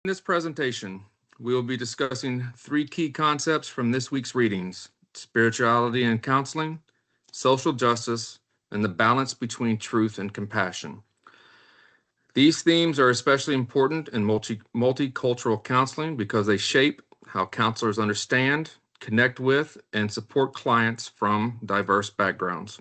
In this presentation, we will be discussing three key concepts from this week's readings: spirituality and counseling, social justice, and the balance between truth and compassion. These themes are especially important in multicultural counseling because they shape how counselors understand, connect with, and support clients from diverse backgrounds.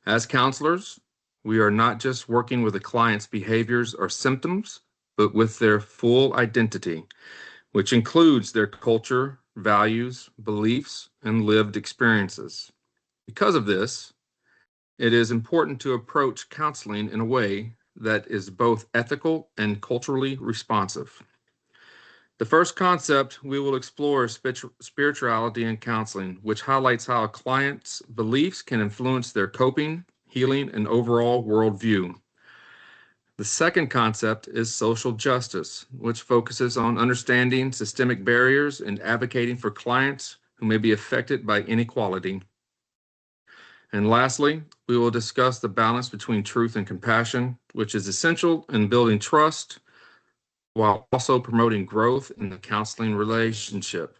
As counselors, we are not just working with a client's behaviors or symptoms, but with their full identity, which includes their culture, values, beliefs, and lived experiences. Because of this, it is important to approach counseling in a way that is both ethical and culturally responsive. The first concept we will explore is spirituality and counseling, which highlights how a client's beliefs can influence their coping, healing, and overall worldview. The second concept is social justice, which focuses on understanding systemic barriers and advocating for clients who may be affected by inequality. And lastly, we will discuss the balance between truth and compassion, which is essential in building trust while also promoting growth in the counseling relationship.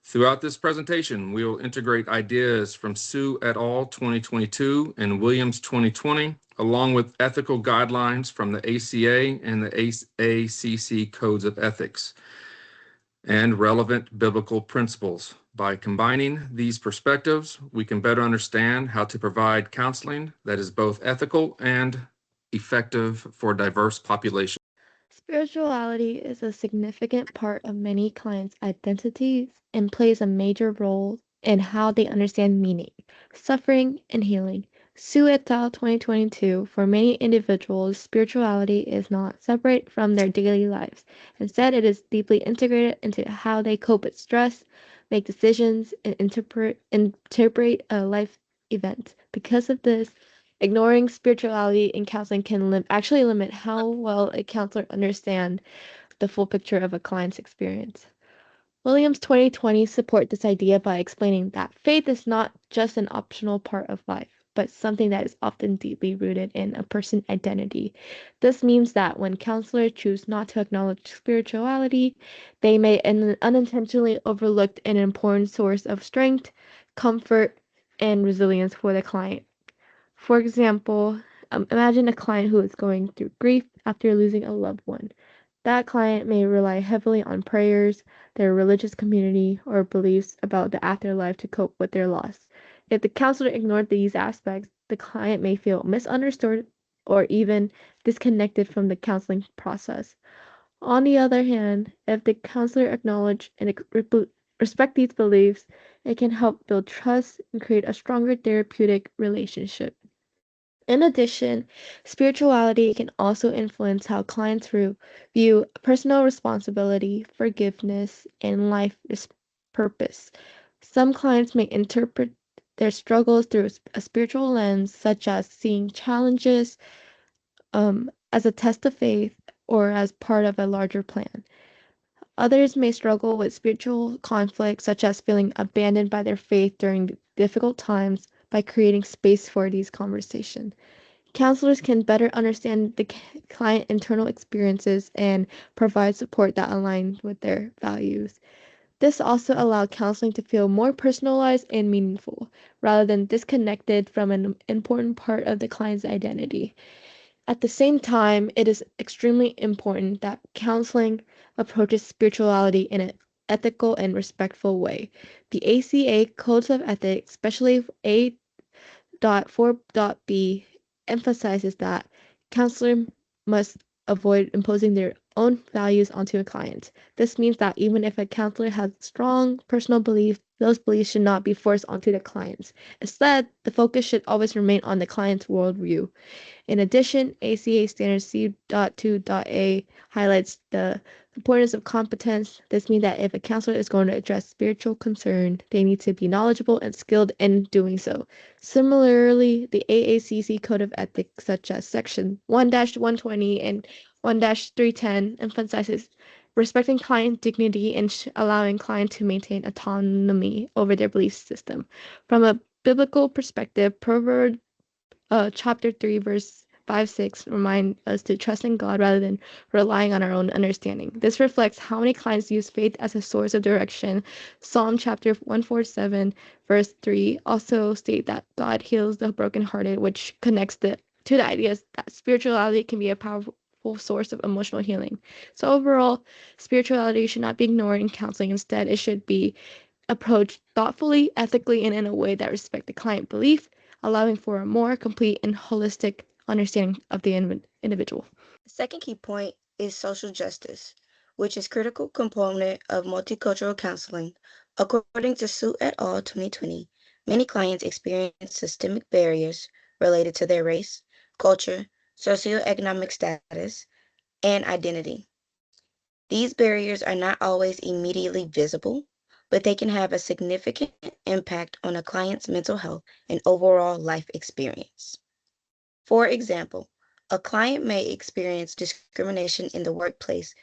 Throughout this presentation, we will integrate ideas from Sue et al. 2022 and Williams 2020, along with ethical guidelines from the ACA and the AACC codes of ethics and relevant biblical principles. By combining these perspectives, we can better understand how to provide counseling that is both ethical and effective for diverse populations. Spirituality is a significant part of many clients' identities and plays a major role in how they understand meaning, suffering, and healing. Sue et al. 2022. For many individuals, spirituality is not separate from their daily lives. Instead, it is deeply integrated into how they cope with stress, make decisions, and interpret a life event. Because of this, ignoring spirituality in counseling can actually limit how well a counselor understands the full picture of a client's experience. Williams 2020 support this idea by explaining that faith is not just an optional part of life, but something that is often deeply rooted in a person's identity. This means that when counselors choose not to acknowledge spirituality, they may unintentionally overlook an important source of strength, comfort, and resilience for the client. For example, imagine a client who is going through grief after losing a loved one. That client may rely heavily on prayers, their religious community, or beliefs about the afterlife to cope with their loss. If the counselor ignored these aspects, the client may feel misunderstood or even disconnected from the counseling process. On the other hand, if the counselor acknowledges and respect these beliefs, it can help build trust and create a stronger therapeutic relationship. In addition, spirituality can also influence how clients view personal responsibility, forgiveness, and life purpose. Some clients may interpret their struggles through a spiritual lens, such as seeing challenges as a test of faith or as part of a larger plan. Others may struggle with spiritual conflict, such as feeling abandoned by their faith during difficult times, by creating space for these conversations. Counselors can better understand the client internal experiences and provide support that aligns with their values. This also allows counseling to feel more personalized and meaningful, rather than disconnected from an important part of the client's identity. At the same time, it is extremely important that counseling approaches spirituality in an ethical and respectful way. The ACA Codes of Ethics, especially A.4.B, emphasizes that counselors must avoid imposing their own values onto a client. This means that even if a counselor has strong personal beliefs, those beliefs should not be forced onto the clients. Instead, the focus should always remain on the client's worldview. In addition, ACA Standard C.2.A highlights the importance of competence. This means that if a counselor is going to address spiritual concern, they need to be knowledgeable and skilled in doing so. Similarly, the AACC Code of Ethics, such as Section 1-120 and 1-310, emphasizes respecting client dignity and allowing client to maintain autonomy over their belief system. From a biblical perspective, Proverbs chapter 3, verse 5:6 remind us to trust in God rather than relying on our own understanding. This reflects how many clients use faith as a source of direction. Psalm chapter 147, verse 3 also state that God heals the brokenhearted, which connects to the ideas that spirituality can be a powerful source of emotional healing. So overall, spirituality should not be ignored in counseling. Instead, it should be approached thoughtfully, ethically, and in a way that respects the client belief, allowing for a more complete and holistic understanding of the individual. The second key point is social justice, which is a critical component of multicultural counseling. According to Su et al. 2020, many clients experience systemic barriers related to their race, culture, socioeconomic status, and identity. These barriers are not always immediately visible, but they can have a significant impact on a client's mental health and overall life experience. For example, a client may experience discrimination in the workplace,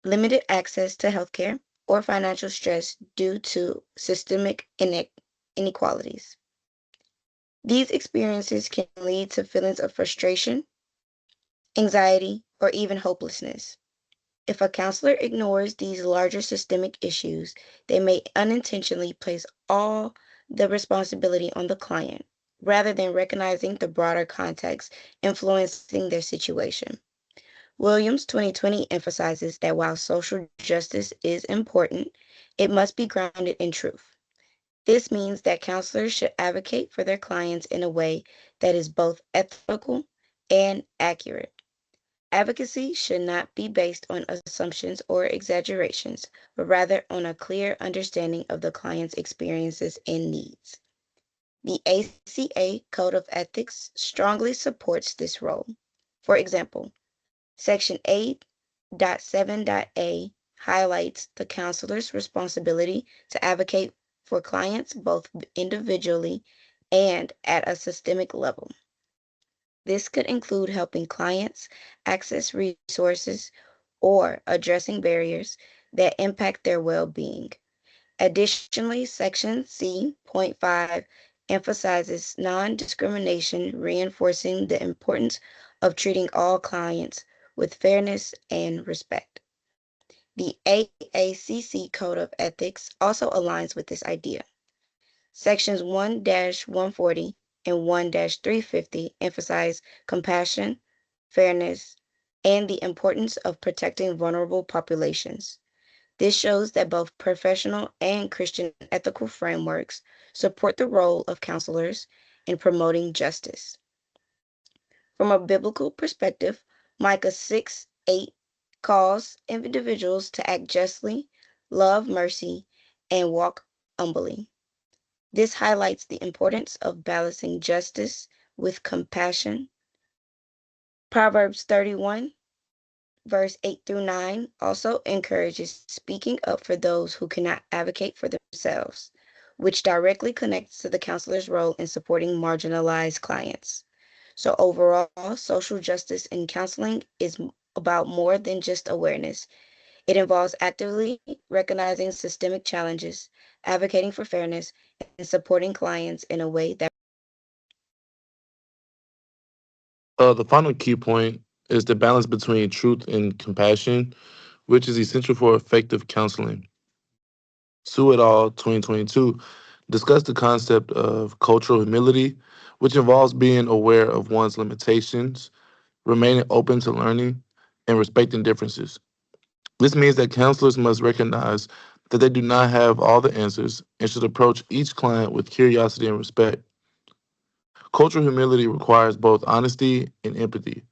limited access to healthcare, or financial stress due to systemic inequalities. These experiences can lead to feelings of frustration, anxiety, or even hopelessness. If a counselor ignores these larger systemic issues, they may unintentionally place all the responsibility on the client rather than recognizing the broader context influencing their situation. Williams 2020 emphasizes that while social justice is important, it must be grounded in truth. This means that counselors should advocate for their clients in a way that is both ethical and accurate. Advocacy should not be based on assumptions or exaggerations, but rather on a clear understanding of the client's experiences and needs. The ACA Code of Ethics strongly supports this role. For example, Section 8.7.a highlights the counselor's responsibility to advocate for clients both individually and at a systemic level. This could include helping clients access resources or addressing barriers that impact their well being. Additionally, Section C.5 emphasizes non discrimination, reinforcing the importance of treating all clients with fairness and respect. The AACC Code of Ethics also aligns with this idea. Sections 1-140 and 1-350 emphasize compassion, fairness, and the importance of protecting vulnerable populations. This shows that both professional and Christian ethical frameworks support the role of counselors in promoting justice. From a biblical perspective, Micah 6:8 calls individuals to act justly, love mercy, and walk humbly. This highlights the importance of balancing justice with compassion. Proverbs 31, verse 8 through 9, also encourages speaking up for those who cannot advocate for themselves, which directly connects to the counselor's role in supporting marginalized clients. So, overall, social justice in counseling is about more than just awareness. It involves actively recognizing systemic challenges, advocating for fairness, and supporting clients in a way that. The final key point is the balance between truth and compassion, which is essential for effective counseling. Su et al. 2022 discussed the concept of cultural humility, which involves being aware of one's limitations, remaining open to learning, and respecting differences. This means that counselors must recognize that they do not have all the answers and should approach each client with curiosity and respect. Cultural humility requires both honesty and empathy,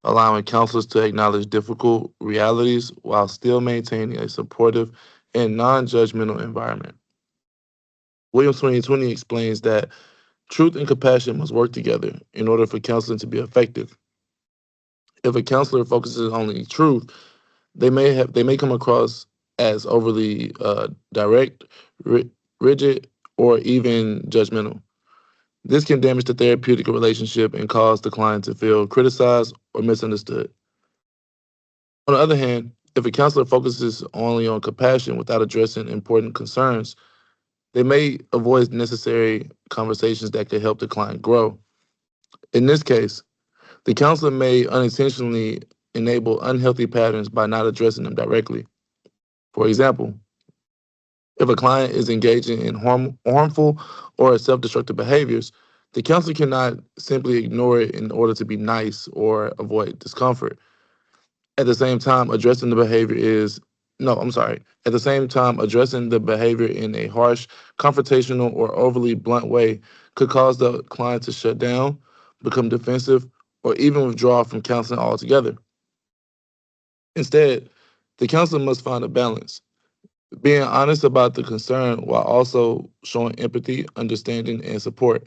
allowing counselors to acknowledge difficult realities while still maintaining a supportive and non judgmental environment. Williams 2020 explains that truth and compassion must work together in order for counseling to be effective. If a counselor focuses only on truth, they may come across as overly direct, rigid, or even judgmental. This can damage the therapeutic relationship and cause the client to feel criticized or misunderstood. On the other hand, if a counselor focuses only on compassion without addressing important concerns, they may avoid necessary conversations that could help the client grow. In this case, the counselor may unintentionally enable unhealthy patterns by not addressing them directly. For example, if a client is engaging in harmful or self destructive behaviors, the counselor cannot simply ignore it in order to be nice or avoid discomfort. At the same time, addressing the behavior is no, I'm sorry. At the same time, addressing the behavior in a harsh, confrontational, or overly blunt way could cause the client to shut down, become defensive, or even withdraw from counseling altogether. Instead, the counselor must find a balance, being honest about the concern while also showing empathy, understanding, and support.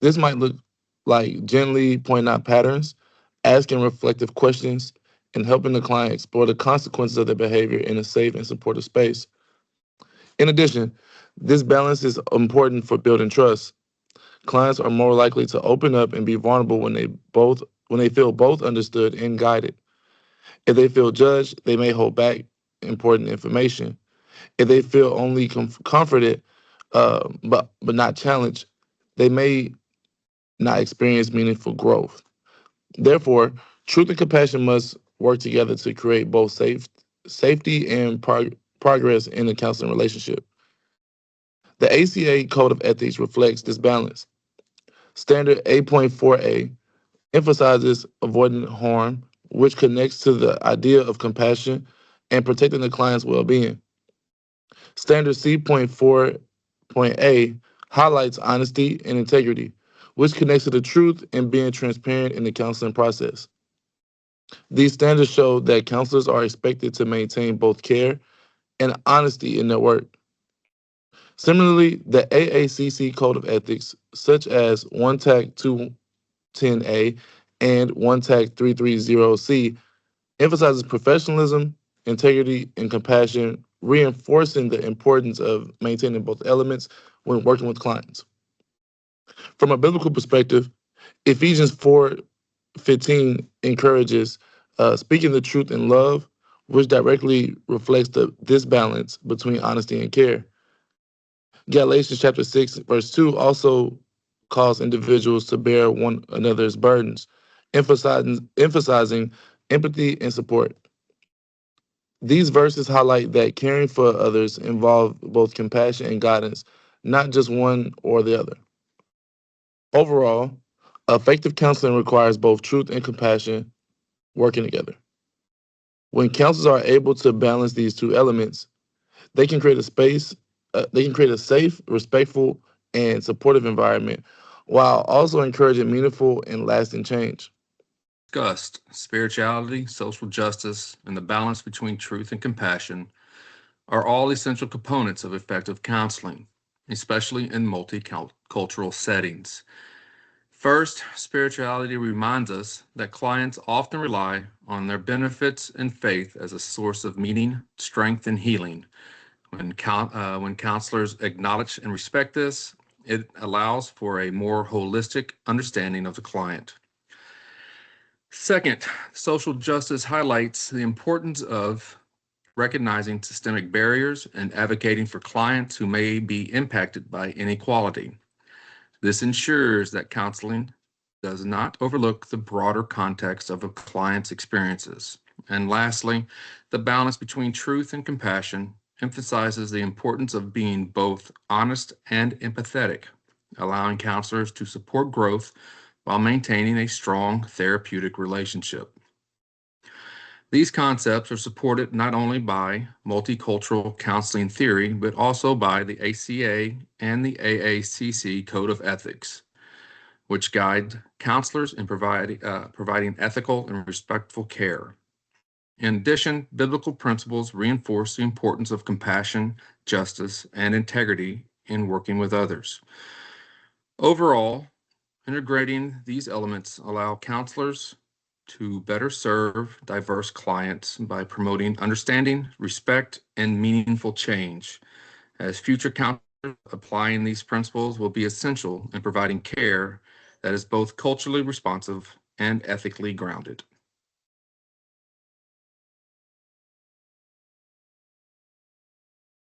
This might look like gently pointing out patterns, asking reflective questions, and helping the client explore the consequences of their behavior in a safe and supportive space. In addition, this balance is important for building trust. Clients are more likely to open up and be vulnerable when they feel both understood and guided. If they feel judged, they may hold back important information. If they feel only comforted, but not challenged, they may not experience meaningful growth. Therefore, truth and compassion must work together to create both safety and progress in the counseling relationship. The ACA Code of Ethics reflects this balance. Standard 8.4a emphasizes avoiding harm, which connects to the idea of compassion and protecting the client's well being. Standard C.4.a highlights honesty and integrity, which connects to the truth and being transparent in the counseling process. These standards show that counselors are expected to maintain both care and honesty in their work. Similarly, the AACC Code of Ethics, such as 1 TAC 210A and 1 TAC 330C, emphasizes professionalism, integrity, and compassion, reinforcing the importance of maintaining both elements when working with clients. From a biblical perspective, Ephesians 4:15 encourages speaking the truth in love, which directly reflects this balance between honesty and care. Galatians chapter 6, verse 2 also calls individuals to bear one another's burdens, emphasizing empathy and support. These verses highlight that caring for others involve both compassion and guidance, not just one or the other. Overall, effective counseling requires both truth and compassion working together. When counselors are able to balance these two elements, they can create a space, they can create a safe, respectful, and supportive environment while also encouraging meaningful and lasting change. Discussed spirituality, social justice, and the balance between truth and compassion are all essential components of effective counseling, especially in multicultural settings. First, spirituality reminds us that clients often rely on their benefits and faith as a source of meaning, strength, and healing. When counselors acknowledge and respect this, it allows for a more holistic understanding of the client. Second, social justice highlights the importance of recognizing systemic barriers and advocating for clients who may be impacted by inequality. This ensures that counseling does not overlook the broader context of a client's experiences. And lastly, the balance between truth and compassion emphasizes the importance of being both honest and empathetic, allowing counselors to support growth while maintaining a strong therapeutic relationship. These concepts are supported not only by multicultural counseling theory, but also by the ACA and the AACC Code of Ethics, which guide counselors in providing ethical and respectful care. In addition, biblical principles reinforce the importance of compassion, justice, and integrity in working with others. Overall, integrating these elements allow counselors to better serve diverse clients by promoting understanding, respect, and meaningful change. As future counselors, applying these principles will be essential in providing care that is both culturally responsive and ethically grounded.